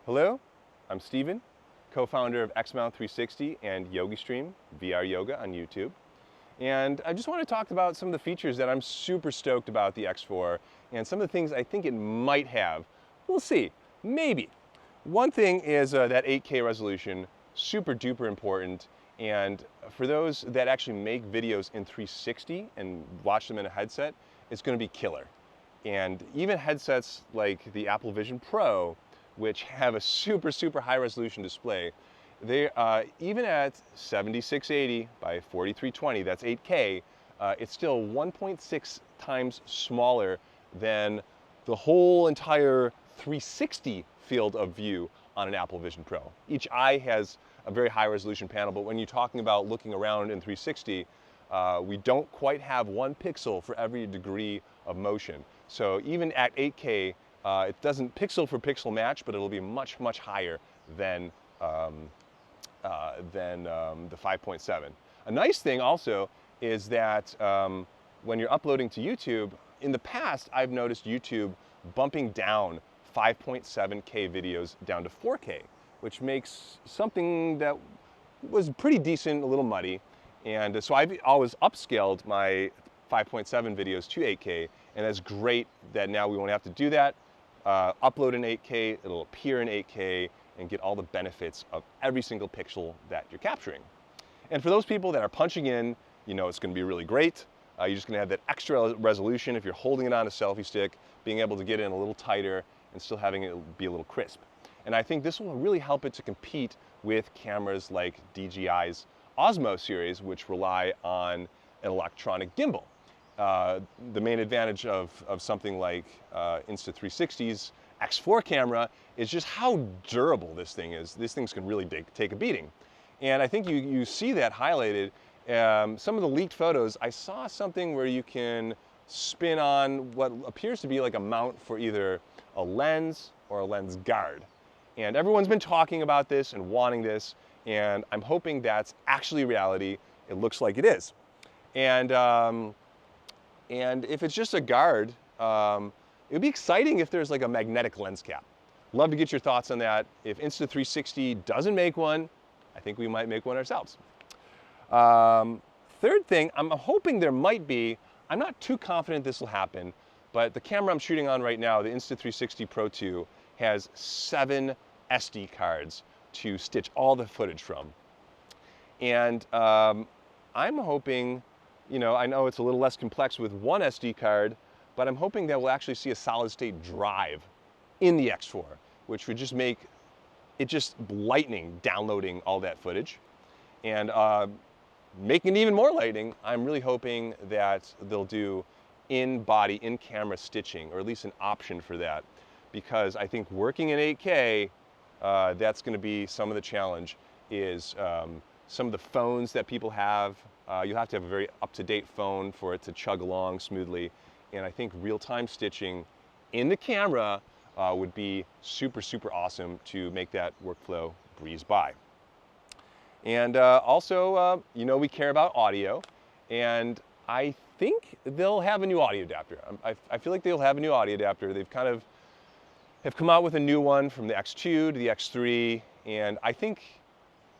Hello, I'm Steven, co-founder of X360 and YogiStream, VR Yoga on YouTube. And I just want to talk about some of the features that I'm super stoked about the X4 and some of the things I think it might have. We'll see, maybe. One thing is that 8K resolution, super duper important. And for those that actually make videos in 360 and watch them in a headset, it's going to be killer. And even headsets like the Apple Vision Pro, which have a super high resolution display, they even at 7680 by 4320, that's 8K, it's still 1.6 times smaller than the whole entire 360 field of view on an Apple Vision Pro. Each eye has a very high resolution panel, but when you're talking about looking around in 360, we don't quite have 1 pixel for every degree of motion. So even at 8K, it doesn't pixel for pixel match, but it'll be much higher than the 5.7. A nice thing also is that when you're uploading to YouTube, in the past I've noticed YouTube bumping down 5.7K videos down to 4K, which makes something that was pretty decent a little muddy. And so I've always upscaled my 5.7 videos to 8K, and that's great that now we won't have to do that. Upload in 8K, it'll appear in 8K, and get all the benefits of every single pixel that you're capturing. And for those people that are punching in, you know it's going to be really great. You're just going to have that extra resolution if you're holding it on a selfie stick, being able to get in a little tighter and still having it be a little crisp. And I think this will really help it to compete with cameras like DJI's Osmo series, which rely on an electronic gimbal. The main advantage of something like Insta360's X4 camera is just how durable this thing is. This thing's can really take a beating. And I think you see that highlighted. Some of the leaked photos, I saw something where you can spin on what appears to be like a mount for either a lens or a lens guard. And everyone's been talking about this and wanting this, and I'm hoping that's actually reality. It looks like it is. And if it's just a guard, it would be exciting if there's like a magnetic lens cap. Love to get your thoughts on that. If Insta360 doesn't make one, I think we might make one ourselves. Third thing, I'm hoping there might be, I'm not too confident this will happen, but the camera I'm shooting on right now, the Insta360 Pro II, has 7 SD cards to stitch all the footage from. And I'm hoping, you know, I know it's a little less complex with 1 SD card, but I'm hoping that we'll actually see a solid state drive in the X4, which would just make it just lightning downloading all that footage. And making it even more lightning, I'm really hoping that they'll do in-body, in-camera stitching, or at least an option for that. Because I think working in 8K, that's going to be some of the challenge, is some of the phones that people have. You'll have to have a very up-to-date phone for it to chug along smoothly. And I think real-time stitching in the camera would be super awesome to make that workflow breeze by. And also, you know, we care about audio, and I think they'll have a new audio adapter. I feel like they'll have a new audio adapter. They've kind of have come out with a new one from the X2 to the X3, and I think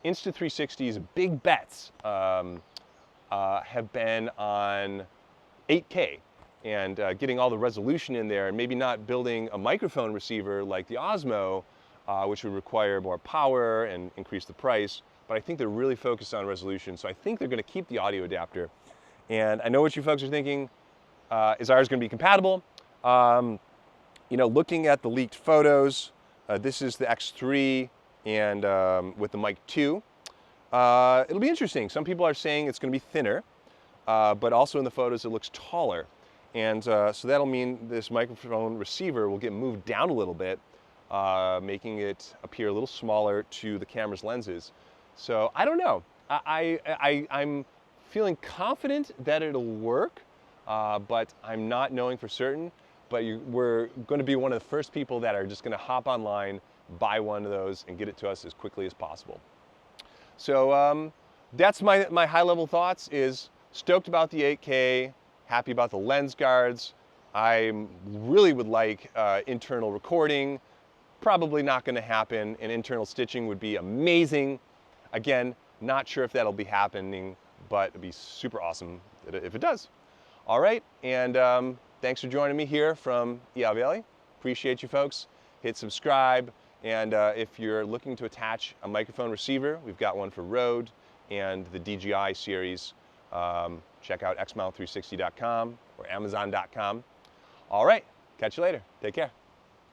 Insta360's big bets have been on 8K and getting all the resolution in there, and maybe not building a microphone receiver like the Osmo, which would require more power and increase the price. But I think they're really focused on resolution, so I think they're going to keep the audio adapter. And I know what you folks are thinking. Is ours going to be compatible? You know, looking at the leaked photos, this is the X3 and with the Mic 2. It'll be interesting. Some people are saying it's going to be thinner, but also in the photos it looks taller. And so that'll mean this microphone receiver will get moved down a little bit, making it appear a little smaller to the camera's lenses. So I don't know. I'm feeling confident that it'll work, but I'm not knowing for certain. But we're going to be one of the first people that are just going to hop online, buy one of those, and get it to us as quickly as possible. So that's my high-level thoughts. Is stoked about the 8K, happy about the lens guards. I really would like internal recording, probably not going to happen, and internal stitching would be amazing. Again, not sure if that'll be happening, but it'd be super awesome if it does. All right, and thanks for joining me here from Valley. Appreciate you folks. Hit subscribe, and if you're looking to attach a microphone receiver, we've got one for Rode and the DJI series. Check out xmount360.com or amazon.com. All right, catch you later. Take care.